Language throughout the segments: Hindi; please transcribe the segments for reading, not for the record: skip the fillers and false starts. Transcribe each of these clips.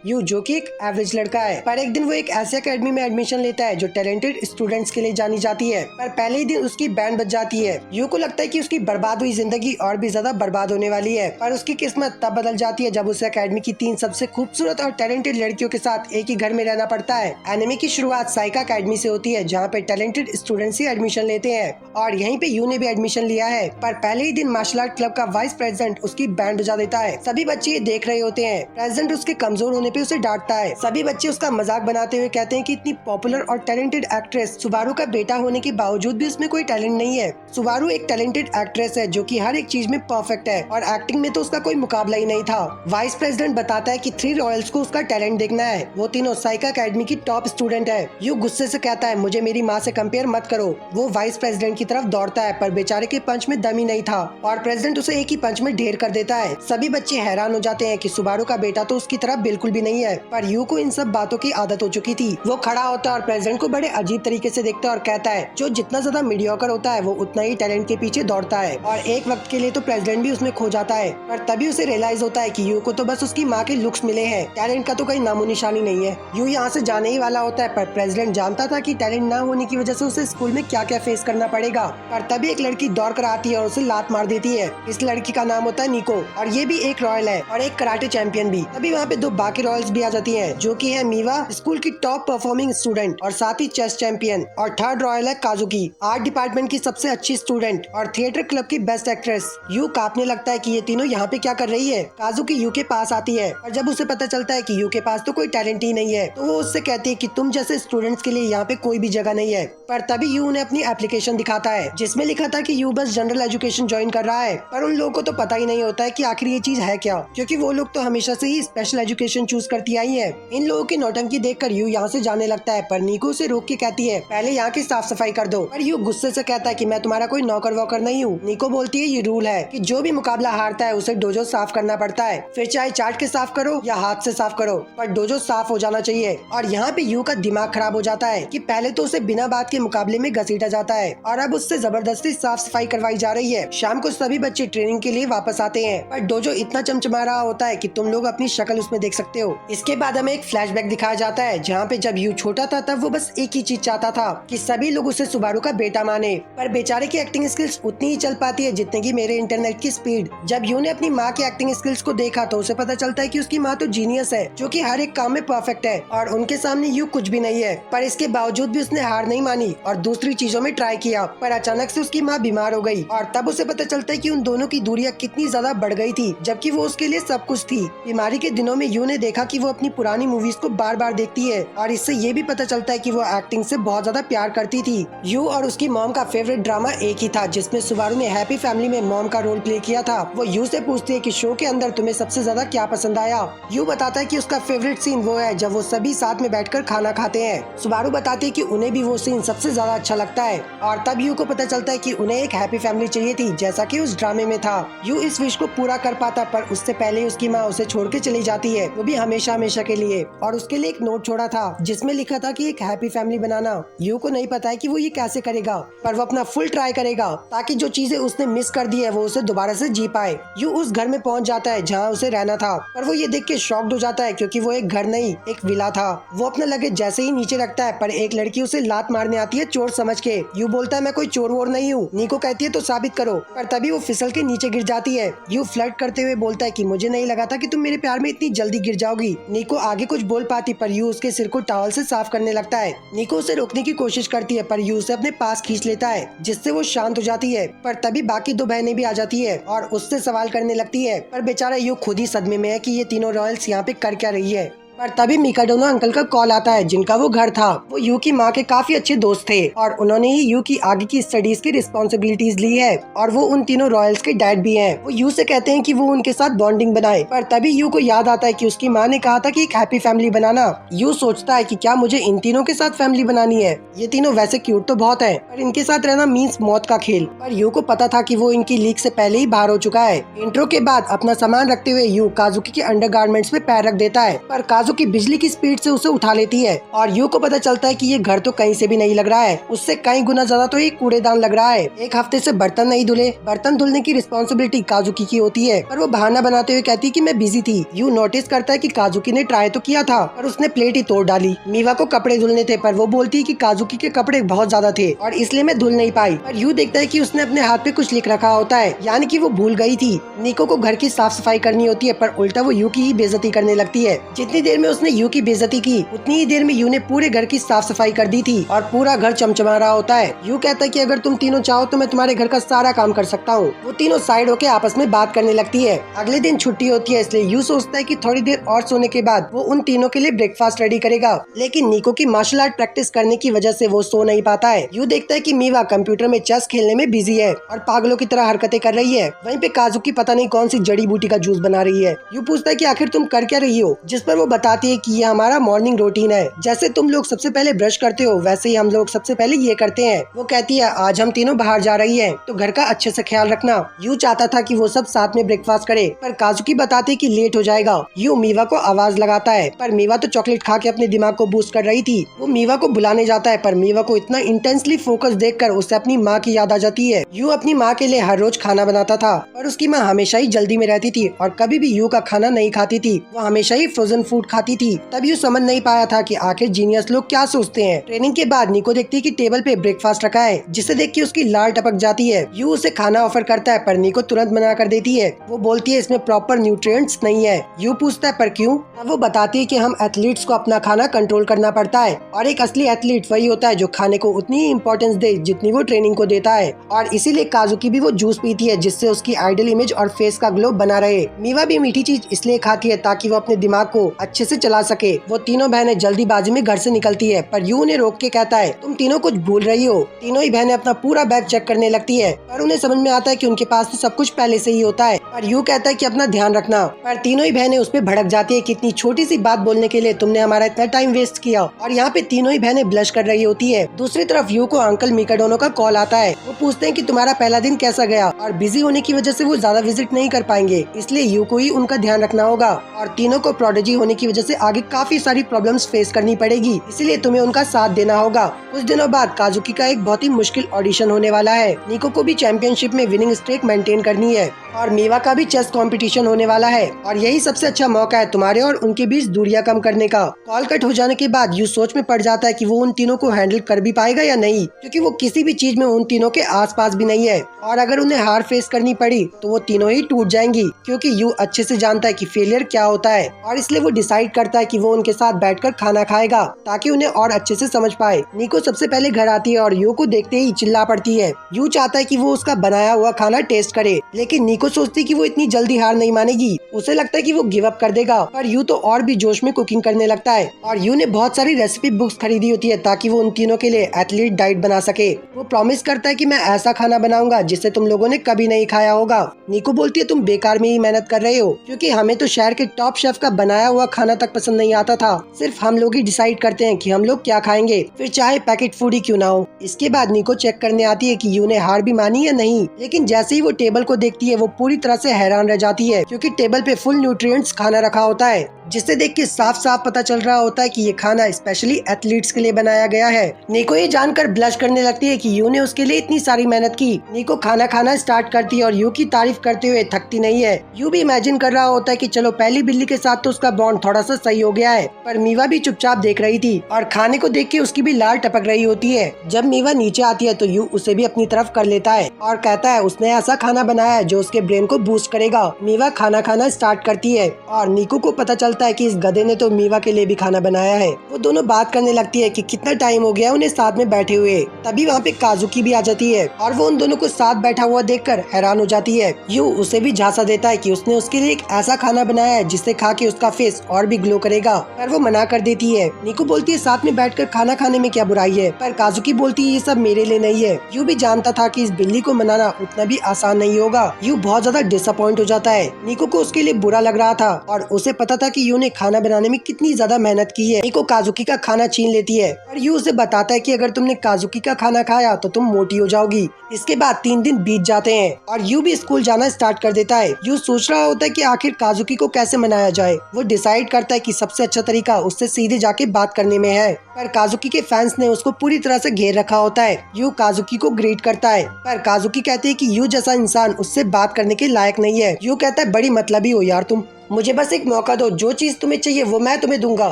यू जो कि एक एवरेज लड़का है। पर एक दिन वो एक ऐसी अकेडमी में एडमिशन लेता है जो टैलेंटेड स्टूडेंट्स के लिए जानी जाती है। पर पहले ही दिन उसकी बैंड बज जाती है। यू को लगता है कि उसकी बर्बाद हुई जिंदगी और भी ज्यादा बर्बाद होने वाली है। पर उसकी किस्मत तब बदल जाती है जब उसे अकेडमी की 3 सबसे खूबसूरत और टैलेंटेड लड़कियों के साथ एक ही घर में रहना पड़ता है। एनिमे की शुरुआत साइका अकेडमी से होती है जहाँ पे टैलेंटेड स्टूडेंट्स ही एडमिशन लेते हैं और यहीं पे यू ने भी एडमिशन लिया है। पर पहले ही दिन मार्शल आर्ट क्लब का वाइस प्रेसिडेंट उसकी बैंड बजा देता है। सभी बच्चे ये देख रहे होते हैं। प्रेसिडेंट उसके कमजोर होने पे उसे डांटता है। सभी बच्चे उसका मजाक बनाते हुए कहते हैं कि इतनी पॉपुलर और टैलेंटेड एक्ट्रेस सुबारू का बेटा होने के बावजूद भी उसमें कोई टैलेंट नहीं है। सुबारू एक टैलेंटेड एक्ट्रेस है जो कि हर एक चीज में परफेक्ट है और एक्टिंग में तो उसका कोई मुकाबला ही नहीं था। वाइस प्रेसिडेंट बताता है कि 3 रॉयल्स को उसका टैलेंट देखना है। वो तीनों साइका अकेडमी की टॉप स्टूडेंट है। यू गुस्से से कहता है मुझे मेरी माँ से कंपेयर मत करो। वो वाइस प्रेसिडेंट की तरफ दौड़ता है पर बेचारे के पंच में दम ही नहीं था और प्रेसिडेंट उसे एक ही पंच में ढेर कर देता है। सभी बच्चे हैरान हो जाते हैं कि सुबारू का बेटा तो उसकी तरह बिल्कुल भी नहीं है। पर यू को इन सब बातों की आदत हो चुकी थी। वो खड़ा होता है और प्रेसिडेंट को बड़े अजीब तरीके से देखता है और कहता है जो जितना ज्यादा मीडियोकर होता है वो उतना ही टैलेंट के पीछे दौड़ता है। और एक वक्त के लिए तो प्रेसिडेंट भी उसमें खो जाता है। पर तभी उसे रियलाइज होता है कि यू को तो बस उसकी माँ के लुक्स मिले हैं, टैलेंट का तो कोई नामो निशानी नहीं है। यू यहाँ से जाने ही वाला होता है पर प्रेसिडेंट जानता था कि टैलेंट ना होने की वजह से उसे स्कूल में क्या क्या फेस करना पड़ेगा। पर तभी एक लड़की दौड़ कर आती है और उसे लात मार देती है। इस लड़की का नाम होता है निको और ये भी एक रॉयल है और एक कराटे चैंपियन भी। तभी वहाँ पे 2 बाकी रॉयल्स भी आ जाती हैं जो कि है मीवा, स्कूल की टॉप परफॉर्मिंग स्टूडेंट और साथ ही चेस चैंपियन, और 3rd रॉयल है काजुकी, आर्ट डिपार्टमेंट की सबसे अच्छी स्टूडेंट और थिएटर क्लब की बेस्ट एक्ट्रेस। यू कांपने लगता है कि ये तीनों यहाँ पे क्या कर रही है। काजुकी यू के पास आती है और जब उसे पता चलता है कि यू के पास तो कोई टैलेंट ही नहीं है तो वो उससे कहती है कि तुम जैसे स्टूडेंट्स के लिए यहाँ पे कोई भी जगह नहीं है। पर तभी यू उन्हें अपनी एप्लीकेशन दिखाता है जिसमें लिखा था कि यू बस जनरल एजुकेशन ज्वाइन कर रहा है। पर उन लोगों को तो पता ही नहीं होता है कि आखिर ये चीज है क्या, क्योंकि वो लोग तो हमेशा से ही स्पेशल एजुकेशन चूज करती आई है। इन लोगों की नौटंकी देखकर यू यहाँ से जाने लगता है पर निको उसे रोक के कहती है पहले यहाँ की साफ सफाई कर दो। पर यू गुस्से से कहता है कि मैं तुम्हारा कोई नौकर वोकर नहीं हूँ। निको बोलती है ये रूल है कि जो भी मुकाबला हारता है उसे डोजो साफ करना पड़ता है, फिर चाहे चाट के साफ करो या हाथ से साफ करो, पर डोजो साफ हो जाना चाहिए। और यहाँ पे यू का दिमाग खराब हो जाता है कि पहले तो उसे बिना बात के मुकाबले में घसीटा जाता है और अब उससे जबरदस्ती साफ सफाई करवाई जा रही है। शाम को सभी बच्चे ट्रेनिंग के लिए वापस आते हैं पर डोजो इतना चमचमा रहा होता है कि तुम लोग अपनी शक्ल उसमें देख सकते हो। इसके बाद हमें एक फ्लैशबैक दिखाया जाता है जहाँ पे जब यू छोटा था तब वो बस एक ही चीज चाहता था कि सभी लोग उसे सुबारू का बेटा माने। पर बेचारे की एक्टिंग स्किल्स उतनी ही चल पाती है जितने की मेरे इंटरनेट की स्पीड। जब यू ने अपनी माँ की एक्टिंग स्किल्स को देखा तो उसे पता चलता है कि उसकी माँ तो जीनियस है जो कि हर एक काम में परफेक्ट है और उनके सामने यू कुछ भी नहीं है। पर इसके बावजूद भी उसने हार नहीं मानी और दूसरी चीजों में ट्राई किया। पर अचानक से उसकी माँ बीमार हो गई और तब उसे पता चलता है कि उन दोनों की दूरियां कितनी ज्यादा बढ़ गई थी जबकि वो उसके लिए सब कुछ थी। बीमारी के दिनों में यू ने देखा कि वो अपनी पुरानी मूवीज को बार बार देखती है और इससे ये भी पता चलता है कि वो एक्टिंग से बहुत ज्यादा प्यार करती थी। यू और उसकी मॉम का फेवरेट ड्रामा एक ही था जिसमें सुबारू ने हैप्पी फैमिली में मॉम का रोल प्ले किया था। वो यू से पूछती है कि शो के अंदर तुम्हें सबसे ज्यादा क्या पसंद आया। यू बताता है कि उसका फेवरेट सीन वो है जब वो सभी साथ में बैठकर खाना खाते हैं। सुबारू बताती है कि उन्हें भी वो सीन सबसे ज्यादा अच्छा लगता है और तब यू को पता चलता है कि उन्हें एक हैप्पी फैमिली चाहिए थी जैसा कि उस ड्रामे में था। यू इस विश को पूरा कर पाता पर उससे पहले उसकी माँ उसे छोड़ के चली जाती है, वो भी हमेशा हमेशा के लिए। और उसके लिए एक नोट छोड़ा था जिसमें लिखा था कि एक हैप्पी फैमिली बनाना। यू को नहीं पता है कि वो ये कैसे करेगा पर वो अपना फुल ट्राई करेगा ताकि जो चीजें उसने मिस कर दी है वो उसे दोबारा से जी पाए। यू उस घर में पहुंच जाता है जहाँ उसे रहना था पर वो ये देख के शॉक्ड हो जाता है क्योंकि वो एक घर नहीं एक विला था। वो अपना लगेज जैसे ही नीचे रखता है पर एक लड़की उसे लात मारने आती है चोर समझ के। यू बोलता है मैं कोई चोर वोर नहीं हूँ। निको कहती है तो साबित करो, पर तभी वो फिसल के नीचे गिर जाती है। यू फ्लर्ट करते हुए बोलता है कि मुझे नहीं लगा था कि तुम मेरे प्यार में इतनी जल्दी गिर जाओगी। निको आगे कुछ बोल पाती पर यू उसके सिर को टॉवल से साफ करने लगता है। निको उसे रोकने की कोशिश करती है पर यू उसे अपने पास खींच लेता है जिससे वो शांत हो जाती है। पर तभी बाकी 2 बहनें भी आ जाती है और उससे सवाल करने लगती है पर बेचारा यू खुद ही सदमे में है कि ये तीनों रॉयल्स यहाँ पे कर क्या रही है। पर तभी मिकाडोना अंकल का कॉल आता है जिनका वो घर था। वो यू की माँ के काफी अच्छे दोस्त थे और उन्होंने ही यू की आगे की स्टडीज की रिस्पॉन्सिबिलिटीज ली है और वो उन तीनों रॉयल्स के डैड भी हैं। वो यू से कहते हैं कि वो उनके साथ बॉन्डिंग बनाए पर तभी यू को याद आता है कि उसकी माँ ने कहा था कि एक हैप्पी फैमिली बनाना। यू सोचता है कि क्या मुझे इन तीनों के साथ फैमिली बनानी है, ये तीनों वैसे क्यूट तो बहुत है पर इनके साथ रहना मीन्स मौत का खेल। पर यू को पता था कि वो इनकी लीग से पहले ही बाहर हो चुका है। इंट्रो के बाद अपना सामान रखते हुए यू काजुकी के अंडरगारमेंट्स में पैर रख देता है पर काजुकी बिजली की स्पीड से उसे उठा लेती है और यू को पता चलता है कि ये घर तो कहीं से भी नहीं लग रहा है, उससे कई गुना ज्यादा तो एक कूड़ेदान लग रहा है। एक हफ्ते से बर्तन नहीं धुले। बर्तन धुलने की रिस्पॉन्सिबिलिटी काजुकी की होती है, पर वो बहाना बनाते हुए कहती है कि मैं बिजी थी। यू नोटिस करता है कि काजुकी ने ट्राई तो किया था पर उसने प्लेट ही तोड़ डाली। मीवा को कपड़े धुलने थे पर वो बोलती है कि काजुकी के कपड़े बहुत ज्यादा थे और इसलिए मैं धुल नहीं पाई। पर यू देखता है कि उसने अपने हाथ पे कुछ लिख रखा होता है, यानी कि वो भूल गई थी। निको को घर की साफ सफाई करनी होती है पर उल्टा वो यू की ही बेइज्जती करने लगती है। जितनी देर में उसने यू की बेइज्जती की उतनी ही देर में यू ने पूरे घर की साफ सफाई कर दी थी और पूरा घर चमचमा रहा होता है। यू कहता है कि अगर तुम तीनों चाहो तो मैं तुम्हारे घर का सारा काम कर सकता हूँ। वो तीनों साइड होके आपस में बात करने लगती है। अगले दिन छुट्टी होती है, इसलिए यू सोचता है कि थोड़ी देर और सोने के बाद वो उन तीनों के लिए ब्रेकफास्ट रेडी करेगा, लेकिन निको की मार्शल आर्ट प्रैक्टिस करने की वजह से वो सो नहीं पाता है। यू देखता है कि मीवा कंप्यूटर में चेस खेलने में बिजी है और पागलों की तरह हरकतें कर रही है। वहीं पे काजुकी पता नहीं कौन सी जड़ी बूटी का जूस बना रही है। यू पूछता है कि आखिर तुम कर क्या रही हो, जिस पर वो बताती है कि ये हमारा मॉर्निंग रूटीन है। जैसे तुम लोग सबसे पहले ब्रश करते हो वैसे ही हम लोग सबसे पहले ये करते हैं। वो कहती है आज हम तीनों बाहर जा रही है तो घर का अच्छे से ख्याल रखना। यू चाहता था कि वो सब साथ में ब्रेकफास्ट करे पर काजुकी बताते कि लेट हो जाएगा। यू मीवा को आवाज लगाता है पर मीवा तो चॉकलेट खा के अपने दिमाग को बूस्ट कर रही थी। वो मीवा को बुलाने जाता है पर मीवा को इतना इंटेंसली फोकस देखकर उसे अपनी माँ की याद आ जाती है। यू अपनी माँ के लिए हर रोज खाना बनाता था पर उसकी माँ हमेशा ही जल्दी में रहती थी और कभी भी यू का खाना नहीं खाती थी। वो हमेशा ही फ्रोजन फूड खाती थी। तब यू समझ नहीं पाया था कि आखिर जीनियस लोग क्या सोचते हैं। ट्रेनिंग के बाद निको देखती है कि टेबल पे ब्रेकफास्ट रखा है, जिसे देख के उसकी लार टपक जाती है। यू उसे खाना ऑफर करता है पर निको तुरंत मना कर देती है। वो बोलती है इसमें प्रॉपर न्यूट्रिएंट्स नहीं है। यू पूछता है पर क्यों? तब वो बताती है कि हम एथलीट्स को अपना खाना कंट्रोल करना पड़ता है और एक असली एथलीट वही होता है जो खाने को उतनी ही इम्पोर्टेंस दे जितनी वो ट्रेनिंग को देता है। और इसीलिए काजुकी भी वो जूस पीती है जिससे उसकी आइडल इमेज और फेस का ग्लो बना रहे। मीवा भी मीठी चीज इसलिए खाती है ताकि वो अपने दिमाग को अच्छे से चला सके। वो तीनों बहनें जल्दीबाजी में घर से निकलती है पर यू उन्हें रोक के कहता है तुम तीनों कुछ भूल रही हो। तीनों ही बहनें अपना पूरा बैग चेक करने लगती है पर उन्हें समझ में आता है कि उनके पास तो सब कुछ पहले से ही होता है। पर यू कहता है कि अपना ध्यान रखना। पर तीनों ही बहनें उस पे भड़क जाती है कि इतनी छोटी सी बात बोलने के लिए तुमने हमारा इतना टाइम वेस्ट किया। और यहाँ पे तीनों ही बहनें ब्लश कर रही होती है। दूसरी तरफ यू को अंकल मिकाडोनो का कॉल आता है। वो पूछते हैं कि तुम्हारा पहला दिन कैसा गया और बिजी होने की वजह से वो ज्यादा विजिट नहीं कर पाएंगे, इसलिए यू को ही उनका ध्यान रखना होगा। और तीनों को प्रोडिजी होने की वजह से आगे काफी सारी प्रॉब्लम्स फेस करनी पड़ेगी, इसलिए तुम्हें उनका साथ देना होगा। कुछ दिनों बाद काजुकी का एक बहुत ही मुश्किल ऑडिशन होने वाला है। निको को भी चैंपियनशिप में विनिंग स्ट्रीक मेंटेन करनी है और मीवा का भी चेस कंपटीशन होने वाला है और यही सबसे अच्छा मौका है तुम्हारे और उनके बीच दूरियां कम करने का। कॉल कट हो जाने के बाद यू सोच में पड़ जाता है कि वो उन तीनों को हैंडल कर भी पाएगा या नहीं, क्योंकि वो किसी भी चीज में उन तीनों के आसपास भी नहीं है और अगर उन्हें हार फेस करनी पड़ी तो वो तीनों ही टूट जाएंगी, क्योंकि यू अच्छे से जानता है कि फेलियर क्या होता है और इसलिए वो डिसाइड करता है कि वो उनके साथ बैठकर खाना खाएगा ताकि उन्हें और अच्छे से समझ पाए। निको सबसे पहले घर आती है और यू को देखते ही चिल्ला पड़ती है। यू चाहता है कि वो उसका बनाया हुआ खाना टेस्ट करे, लेकिन निको सोचती कि वो इतनी जल्दी हार नहीं मानेगी। उसे लगता है कि वो गिव अप कर देगा, पर यू तो और भी जोश में कुकिंग करने लगता है और यू ने बहुत सारी रेसिपी बुक्स खरीदी होती है ताकि वो उन तीनों के लिए एथलीट डाइट बना सके। वो प्रॉमिस करता है कि मैं ऐसा खाना बनाऊंगा जिसे तुम लोगों ने कभी नहीं खाया होगा। निको बोलती है तुम बेकार में ही मेहनत कर रहे हो, क्योंकि हमें तो शहर के टॉप शेफ का बनाया हुआ खाना तक पसंद नहीं आता था। सिर्फ हम लोग ही डिसाइड करते हैं कि हम लोग क्या खाएंगे, फिर चाहे पैकेट फूड ही क्यों ना हो। इसके बाद निको चेक करने आती है कि यू ने हार भी मानी या नहीं, लेकिन जैसे ही वो टेबल को देखती है वो पूरी तरह से हैरान रह जाती है, क्योंकि टेबल पे फुल न्यूट्रिएंट्स खाना रखा होता है, जिसे देख के साफ साफ पता चल रहा होता है कि ये खाना स्पेशली एथलीट्स के लिए बनाया गया है। निको ये जानकर ब्लश करने लगती है कि यू ने उसके लिए इतनी सारी मेहनत की। निको खाना खाना स्टार्ट करती है और यू की तारीफ करते हुए थकती नहीं है। यू भी इमेजिन कर रहा होता है कि चलो पहली बिल्ली के साथ तो उसका बॉन्ड थोड़ा सा सही हो गया है, पर मीवा भी चुपचाप देख रही थी और खाने को देख के उसकी भी लार टपक रही होती है। जब मीवा नीचे आती है तो यू उसे भी अपनी तरफ कर लेता है और कहता है उसने ऐसा खाना बनाया है जो उसके ब्रेन को बूस्ट करेगा। मीवा खाना खाना स्टार्ट करती है और निको को पता चलता है कि इस गधे ने तो मीवा के लिए भी खाना बनाया है। वो दोनों बात करने लगती है कि कितना टाइम हो गया उन्हें साथ में बैठे हुए। तभी वहाँ पे काजुकी भी आ जाती है और वो उन दोनों को साथ बैठा हुआ देखकर हैरान हो जाती है। यू उसे भी झांसा देता है कि उसने उसके लिए एक ऐसा खाना बनाया है जिसे खा के उसका फेस और भी ग्लो करेगा, पर वो मना कर देती है। निको बोलती है साथ में बैठकर खाना खाने में क्या बुराई है, पर काजुकी बोलती है ये सब मेरे लिए नहीं है। यू भी जानता था कि इस बिल्ली को मनाना उतना भी आसान नहीं होगा। यू बहुत ज्यादा डिसअपॉइंट हो जाता है। निको को उसके लिए बुरा लग रहा था और उसे पता था कि यू ने खाना बनाने में कितनी ज्यादा मेहनत की है। निको काजुकी का खाना छीन लेती है और यू उसे बताता है कि अगर तुमने काजुकी का खाना खाया तो तुम मोटी हो जाओगी। इसके बाद 3 दिन बीत जाते हैं और यू भी स्कूल जाना स्टार्ट कर देता है। यू सोच रहा होता है कि आखिर काजुकी को कैसे मनाया जाए। वो डिसाइड करता है कि सबसे अच्छा तरीका उससे सीधे जाके बात करने में है। पर काजुकी के फैंस ने उसको पूरी तरह से घेर रखा होता है। यू काजुकी को ग्रीट करता है, पर काजुकी कहते हैं कि यू जैसा इंसान उससे बात करने के लायक नहीं है। यू कहता है बड़ी मतलबी हो यार तुम, मुझे बस एक मौका दो, जो चीज तुम्हें चाहिए वो मैं तुम्हें दूंगा।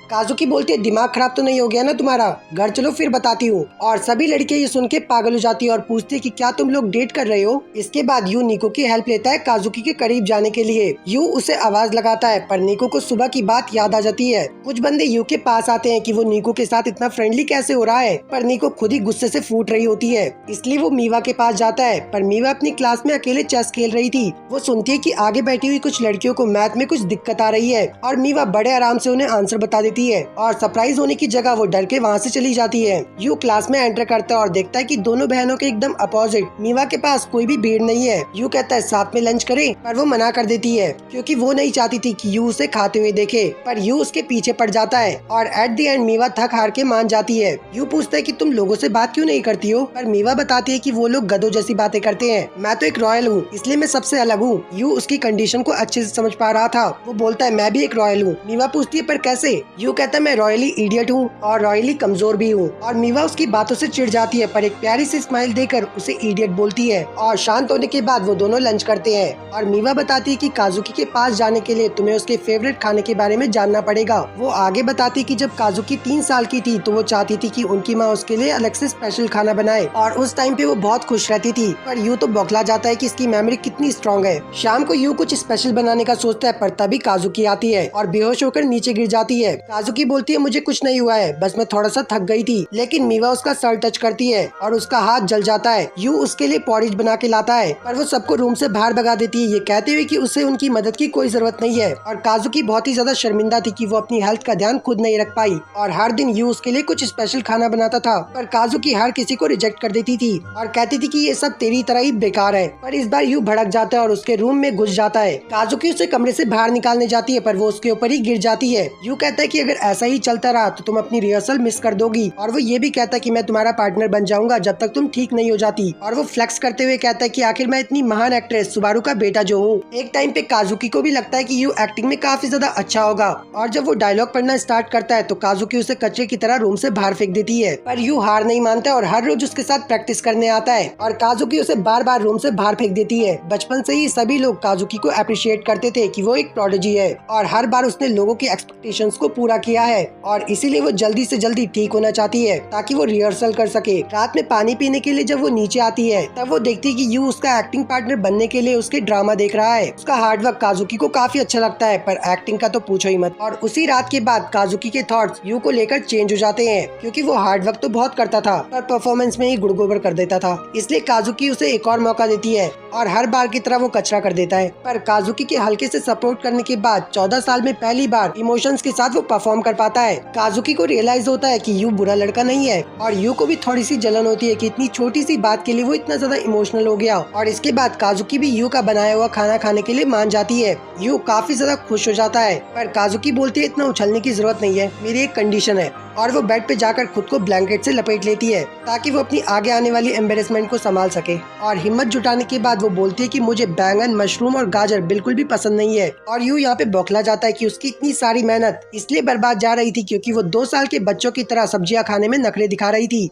काजुकी बोलती है दिमाग खराब तो नहीं हो गया ना तुम्हारा, घर चलो फिर बताती हूँ। और सभी लड़कियां ये सुन के पागल हो जाती है और पूछती है कि क्या तुम लोग डेट कर रहे हो। इसके बाद यू निको की हेल्प लेता है काजुकी के करीब जाने के लिए। यू उसे आवाज लगाता है, पर निको को सुबह की बात याद आ जाती है। कुछ बंदे यू के पास आते हैं कि वो निको के साथ इतना फ्रेंडली कैसे हो रहा है, पर निको खुद ही गुस्से से फूट रही होती है। इसलिए वो मीवा के पास जाता है, पर मीवा अपनी क्लास में अकेले चेस खेल रही थी। वो सुनती है कि आगे बैठी हुई कुछ लड़कियों को मैथ में कुछ दिक्कत आ रही है और मीवा बड़े आराम से उन्हें आंसर बता देती है और सरप्राइज होने की जगह वो डर के वहाँ से चली जाती है। यू क्लास में एंटर करता है और देखता है कि दोनों बहनों के एकदम अपोजिट। मीवा के पास कोई भी भीड़ नहीं है। यू कहता है साथ में लंच करें, पर वो मना कर देती है क्योंकि वो नहीं चाहती थी कि यू उसे खाते हुए देखे। पर यू उसके पीछे पड़ जाता है और एट द एंड मीवा थक हार के मान जाती है। यू पूछता है कि तुम लोगों से बात क्यों नहीं करती हो, पर मीवा बताती है कि वो लोग गधों जैसी बातें करते हैं, मैं तो एक रॉयल हूँ इसलिए मैं सबसे अलग हूँ। यू उसकी कंडीशन को अच्छे से समझ पा रहा था। वो बोलता है मैं भी एक रॉयल हूँ। मीवा पूछती है पर कैसे। यू कहता है मैं रॉयली इडियट हूँ और रॉयली कमजोर भी हूँ। और मीवा उसकी बातों से चिढ़ जाती है, पर एक प्यारी सी स्माइल देकर उसे इडियट बोलती है। और शांत होने के बाद वो दोनों लंच करते हैं और मीवा बताती है कि काजुकी के पास जाने के लिए तुम्हें उसके फेवरेट खाने के बारे में जानना पड़ेगा। वो आगे बताती है कि जब काजुकी 3 साल की थी तो वो चाहती थी कि उनकी माँ उसके लिए अलग से स्पेशल खाना बनाए और उस टाइम पे वो बहुत खुश रहती थी। पर यू तो बौखला जाता है कि इसकी मेमोरी कितनी स्ट्रॉन्ग है। शाम को यू कुछ स्पेशल बनाने का सोचता है, पर तभी काजुकी आती है और बेहोश होकर नीचे गिर जाती है। काजुकी बोलती है मुझे कुछ नहीं हुआ है, बस मैं थोड़ा सा थक गई थी। लेकिन मीवा उसका सर टच करती है और उसका हाथ जल जाता है। यू उसके लिए पॉरिज बना के लाता है, पर वो सबको रूम से बाहर भगा देती है, ये कहते हुए कि उसे उनकी मदद की कोई जरूरत नहीं है। और काजुकी बहुत ही ज्यादा शर्मिंदा थी कि वो अपनी हेल्थ का ध्यान खुद नहीं रख पाई और हर दिन यू उसके लिए कुछ स्पेशल खाना बनाता था। पर काजुकी हर किसी को रिजेक्ट कर देती थी और कहती थी कि ये सब तेरी तरह ही बेकार है। पर इस बार यू भड़क जाता है और उसके रूम में घुस जाता है। काजुकी उसे कमरे से बाहर निकालने जाती है, पर वो उसके ऊपर ही गिर जाती है। यू कहता है कि अगर ऐसा ही चलता रहा तो तुम अपनी रिहर्सल मिस कर दोगी। और वो ये भी कहता है कि मैं तुम्हारा पार्टनर बन जाऊंगा जब तक तुम ठीक नहीं हो जाती। और वो फ्लेक्स करते हुए कहता है कि आखिर मैं इतनी महान एक्ट्रेस सुबारू का बेटा जो हूँ। एक टाइम पे काजुकी को भी लगता है कि यू एक्टिंग में काफी ज्यादा अच्छा होगा और जब वो डायलॉग पढ़ना स्टार्ट करता है तो काजुकी उसे कचरे की तरह रूम से बाहर फेंक देती है। पर यू हार नहीं मानता और हर रोज उसके साथ प्रैक्टिस करने आता है और काजुकी उसे बार बार रूम से बाहर फेंक देती है। बचपन से ही सभी लोग काजुकी को अप्रिशिएट करते थे कि वो एक प्रोडिजी है और हर बार उसने लोगों की एक्सपेक्टेशंस को पूरा किया है और इसीलिए वो जल्दी से जल्दी ठीक होना चाहती है ताकि वो रिहर्सल कर सके। रात में पानी पीने के लिए जब वो नीचे आती है तब वो देखती है कि यू उसका एक्टिंग पार्टनर बनने के लिए उसके ड्रामा देख रहा है। उसका हार्डवर्क काजुकी को काफी अच्छा लगता है, पर एक्टिंग का तो पूछो ही मत। और उसी रात के बाद काजुकी के थॉट्स यू को लेकर चेंज हो जाते हैं क्योंकि वो हार्डवर्क तो बहुत करता था पर परफॉर्मेंस में ही गुड़गोबर कर देता था। इसलिए काजुकी उसे एक और मौका देती है और हर बार की तरह वो कचरा कर देता है। पर काजुकी के हल्के से सपोर्ट करने के बाद 14 साल में पहली बार इमोशंस के साथ वो परफॉर्म कर पाता है। काजुकी को रियलाइज होता है कि यू बुरा लड़का नहीं है और यू को भी थोड़ी सी जलन होती है कि इतनी छोटी सी बात के लिए वो इतना ज्यादा इमोशनल हो गया। और इसके बाद काजुकी भी यू का बनाया हुआ खाना खाने के लिए मान जाती है। यू काफी ज्यादा खुश हो जाता है, पर काजुकी बोलती है इतना उछलने की जरूरत नहीं है, मेरी एक कंडीशन है। और वो बेड पे जाकर खुद को ब्लैंकेट से लपेट लेती है ताकि वो अपनी आगे आने वाली एम्बेरसमेंट को संभाल सके। और हिम्मत जुटाने के बाद वो बोलती है कि मुझे बैंगन, मशरूम और गाजर बिल्कुल भी पसंद नहीं है। और यू यहाँ पे बौखला जाता है कि उसकी इतनी सारी मेहनत इसलिए बर्बाद जा रही थी क्योंकि वो 2 साल के बच्चों की तरह सब्जियां खाने में नखरे दिखा रही थी।